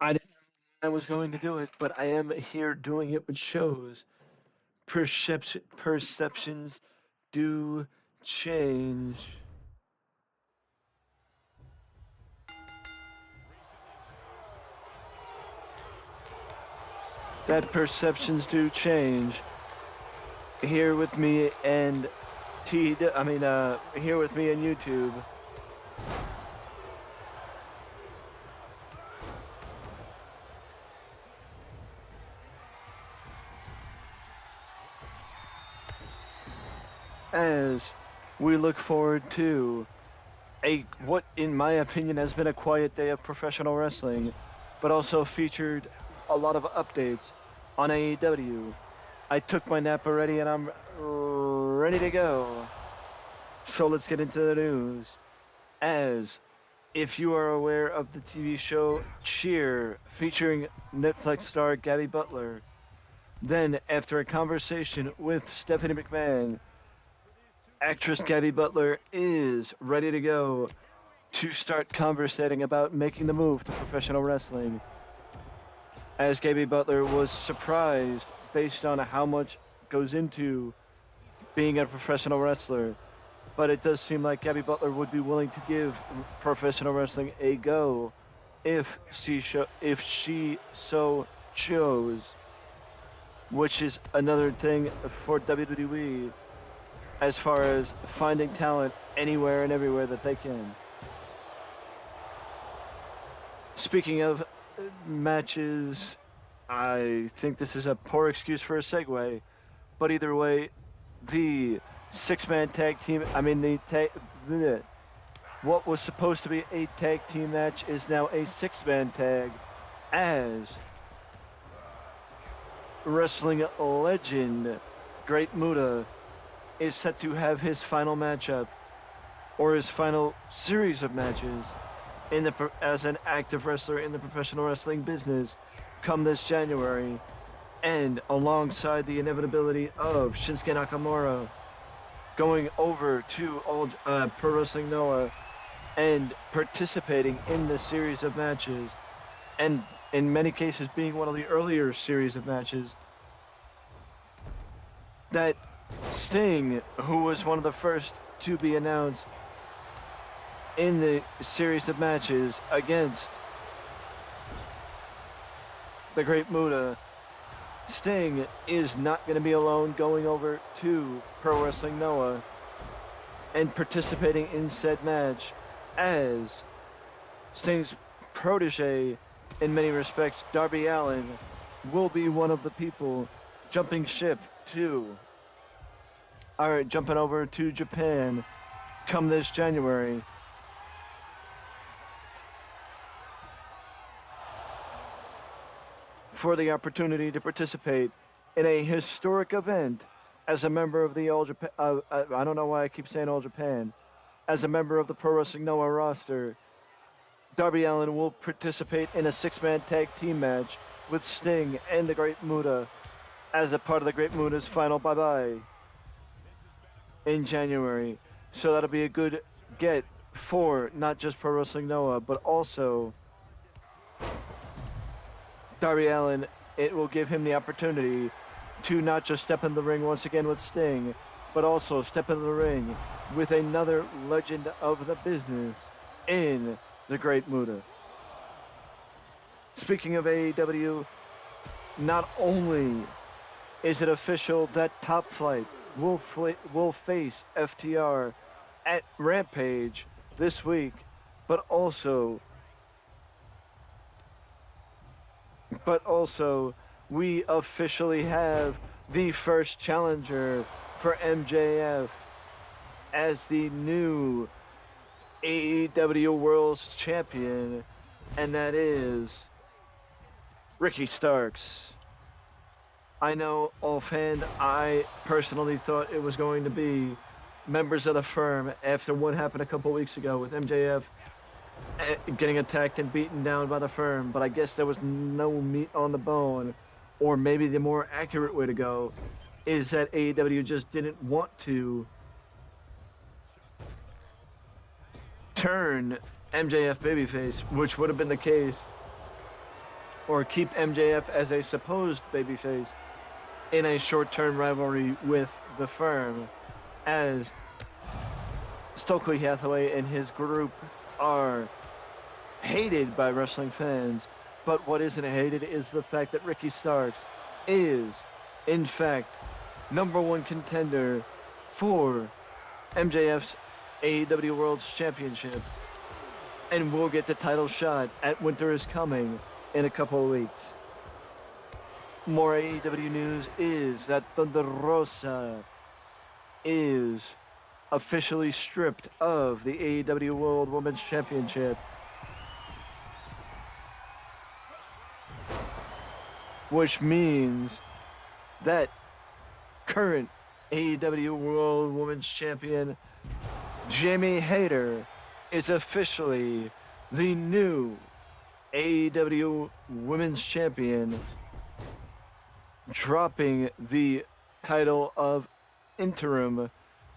I didn't know I was going to do it, but I am here doing it, which shows perceptions do change. That perceptions do change. Here with me and here with me on YouTube. As we look forward to what in my opinion has been a quiet day of professional wrestling, but also featured a lot of updates on AEW. I took my nap already and I'm ready to go. So let's get into the news. As if you are aware of the TV show Cheer featuring Netflix star Gabby Butler, then after a conversation with Stephanie McMahon, actress Gabby Butler is ready to go to start conversating about making the move to professional wrestling. As Gabby Butler was surprised based on how much goes into being a professional wrestler, but it does seem like Gabby Butler would be willing to give professional wrestling a go if she so chose, which is another thing for WWE as far as finding talent anywhere and everywhere that they can. Speaking of matches, I think this is a poor excuse for a segue, but either way, the six-man tag team, what was supposed to be a tag team match is now a six-man tag as wrestling legend Great Muta is set to have his final matchup or his final series of matches as an active wrestler in the professional wrestling business come this January, and alongside the inevitability of Shinsuke Nakamura going over to Pro Wrestling Noah and participating in this series of matches, and in many cases being one of the earlier series of matches, that Sting, who was one of the first to be announced in the series of matches against the Great Muta, Sting is not going to be alone going over to Pro Wrestling Noah and participating in said match, as Sting's protege, in many respects, Darby Allin, will be one of the people jumping over to Japan come this January. For the opportunity to participate in a historic event as a member of the All Japan. I don't know why I keep saying All Japan. As a member of the Pro Wrestling Noah roster, Darby Allin will participate in a six-man tag team match with Sting and the Great Muta as a part of the Great Muta's final bye-bye in January. So that'll be a good get for not just Pro Wrestling Noah, but also Darby Allin. It will give him the opportunity to not just step in the ring once again with Sting, but also step in the ring with another legend of the business in the Great Muta. Speaking of AEW, not only is it official that Top Flight will face FTR at Rampage this week, but also we officially have the first challenger for MJF as the new AEW World's Champion, and that is Ricky Starks. I know offhand, I personally thought it was going to be members of the firm after what happened a couple weeks ago with MJF getting attacked and beaten down by the firm, but I guess there was no meat on the bone, or maybe the more accurate way to go is that AEW just didn't want to turn MJF babyface, which would have been the case or keep MJF as a supposed babyface in a short-term rivalry with the firm, as Stokely Hathaway and his group are hated by wrestling fans. But what isn't hated is the fact that Ricky Starks is, in fact, #1 contender for MJF's AEW World's Championship, and will get the title shot at Winter is Coming in a couple of weeks. More AEW news is that Thunder Rosa is officially stripped of the AEW World Women's Championship, which means that current AEW World Women's Champion Jamie Hayter is officially the new AEW Women's Champion, dropping the title of Interim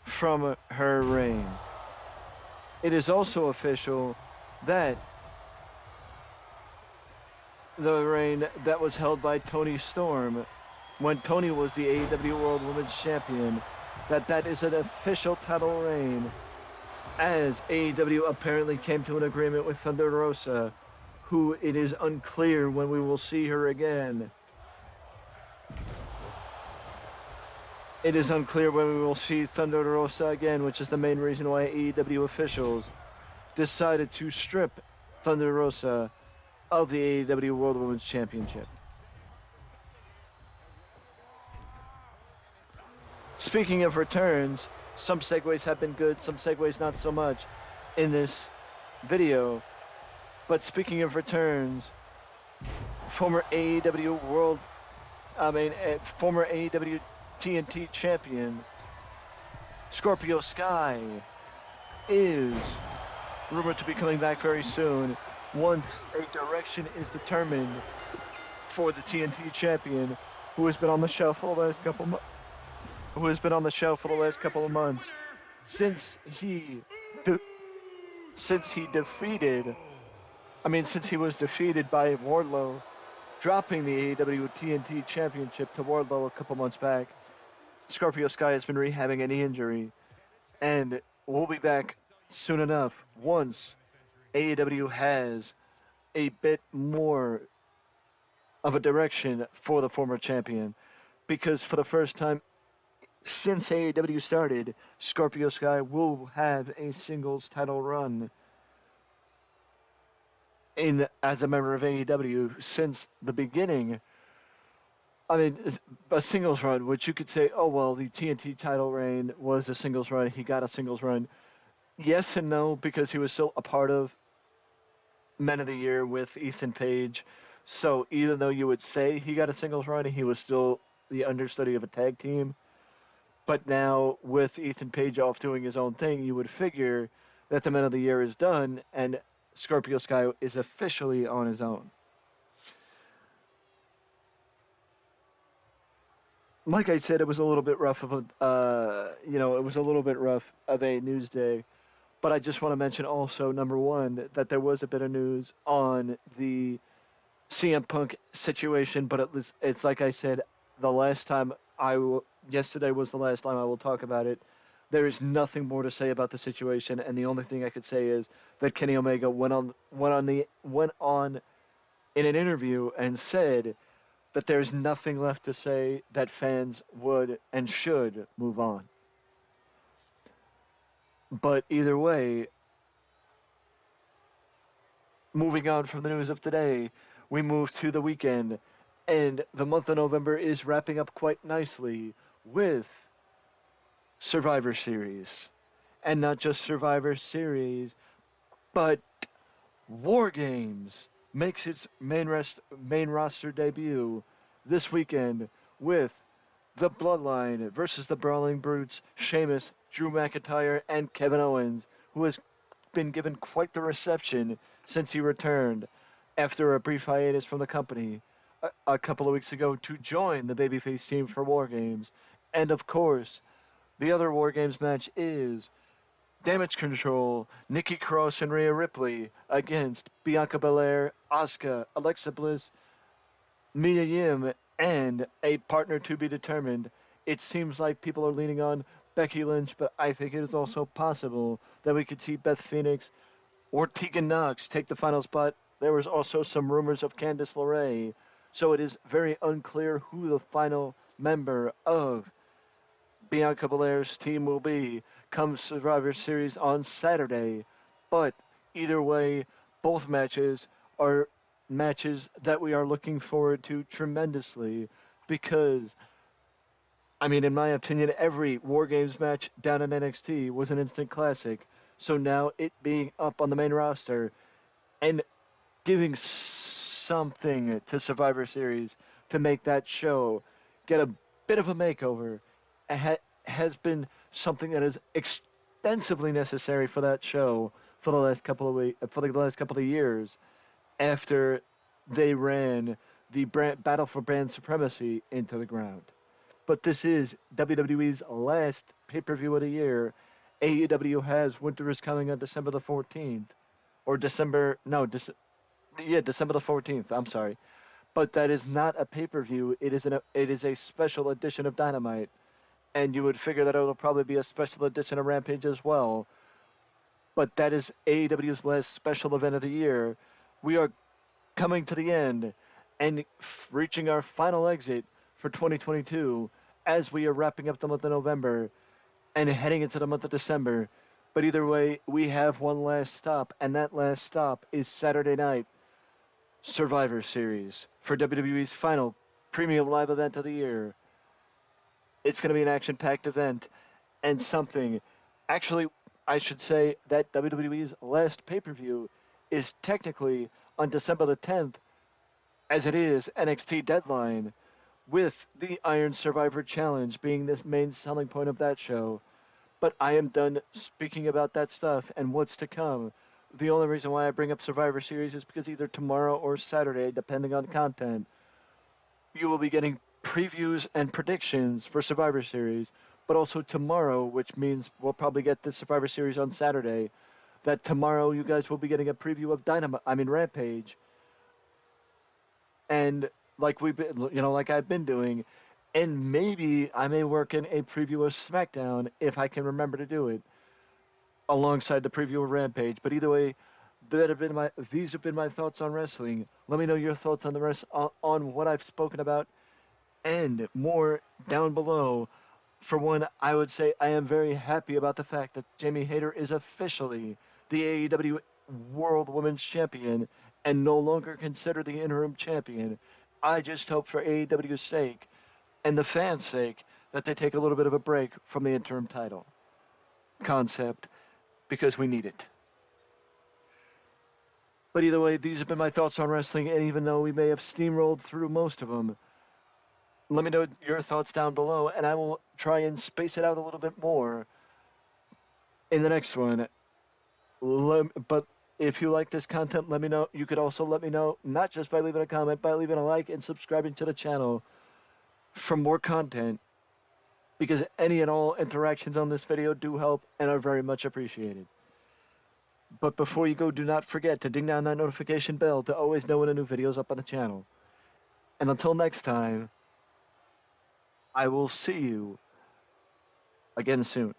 from her reign. It is also official that the reign that was held by Toni Storm when Toni was the AEW World Women's Champion, that is an official title reign, as AEW apparently came to an agreement with Thunder Rosa, who it is unclear when we will see her again. It is unclear when we will see Thunder Rosa again, which is the main reason why AEW officials decided to strip Thunder Rosa of the AEW World Women's Championship. Speaking of returns, some segues have been good, some segues not so much in this video. But speaking of returns, former AEW TNT champion Scorpio Sky is rumored to be coming back very soon once a direction is determined for the TNT champion, who has been on the shelf for the last couple of months since he was defeated by Wardlow, dropping the AEW TNT Championship to Wardlow a couple months back. Scorpio Sky has been rehabbing a knee injury, and will be back soon enough once AEW has a bit more of a direction for the former champion. Because for the first time since AEW started, Scorpio Sky will have a singles title run as a member of AEW since the beginning. I mean, a singles run, which you could say, oh, well, the TNT title reign was a singles run. He got a singles run. Yes and no, because he was still a part of Men of the Year with Ethan Page. So even though you would say he got a singles run, he was still the understudy of a tag team. But now, with Ethan Page off doing his own thing, you would figure that the Men of the Year is done, and Scorpio Sky is officially on his own. Like I said, it was a little bit rough of a news day. But I just want to mention also, number one, that there was a bit of news on the CM Punk situation, but it's like I said, yesterday was the last time I will talk about it. There is nothing more to say about the situation, and the only thing I could say is that Kenny Omega went on in an interview and said that there's nothing left to say, that fans would and should move on. But either way, moving on from the news of today, we move to the weekend, and the month of November is wrapping up quite nicely with Survivor Series. And not just Survivor Series, but War Games makes its main roster debut this weekend with the Bloodline versus the Brawling Brutes, Sheamus, Drew McIntyre, and Kevin Owens, who has been given quite the reception since he returned after a brief hiatus from the company a couple of weeks ago to join the babyface team for War Games. And of course, the other War Games match is Damage Control, Nikki Cross and Rhea Ripley against Bianca Belair, Asuka, Alexa Bliss, Mia Yim and a partner to be determined. It seems like people are leaning on Becky Lynch, but I think it is also possible that we could see Beth Phoenix or Tegan Knox take the final spot. There was also some rumors of Candice LeRae, so it is very unclear who the final member of Bianca Belair's team will be come Survivor Series on Saturday. But either way, both matches are matches that we are looking forward to tremendously because, I mean, in my opinion, every War Games match down in NXT was an instant classic. So now it being up on the main roster and giving something to Survivor Series to make that show get a bit of a makeover has been something that is extensively necessary for that show for the last couple of years after they ran the battle for brand supremacy into the ground. But this is WWE's last pay-per-view of the year. AEW has Winter is Coming on December the 14th, or December no, December the 14th. I'm sorry, but that is not a pay-per-view. It is a special edition of Dynamite, and you would figure that it'll probably be a special edition of Rampage as well. But that is AEW's last special event of the year. We are coming to the end and reaching our final exit for 2022 as we are wrapping up the month of November and heading into the month of December. But either way, we have one last stop, and that last stop is Saturday night Survivor Series for WWE's final premium live event of the year. It's going to be an action packed event and something. Actually, I should say that WWE's last pay per view is technically on December the 10th, as it is NXT Deadline, with the Iron Survivor Challenge being the main selling point of that show. But I am done speaking about that stuff and what's to come. The only reason why I bring up Survivor Series is because either tomorrow or Saturday, depending on content, you will be getting previews and predictions for Survivor Series, but also tomorrow, which means we'll probably get the Survivor Series on Saturday. That tomorrow you guys will be getting a preview of Rampage, and like I've been doing, and maybe I may work in a preview of SmackDown if I can remember to do it, alongside the preview of Rampage. But either way, these have been my thoughts on wrestling. Let me know your thoughts on the rest on what I've spoken about and more down below. For one, I would say I am very happy about the fact that Jamie Hayter is officially the AEW World Women's Champion and no longer considered the interim champion. I just hope for AEW's sake and the fans' sake that they take a little bit of a break from the interim title concept because we need it. But either way, these have been my thoughts on wrestling, and even though we may have steamrolled through most of them, let me know your thoughts down below, and I will try and space it out a little bit more in the next one. But if you like this content, let me know. You could also let me know, not just by leaving a comment, by leaving a like and subscribing to the channel for more content, because any and all interactions on this video do help and are very much appreciated. But before you go, do not forget to ding down that notification bell to always know when a new video is up on the channel. And until next time, I will see you again soon.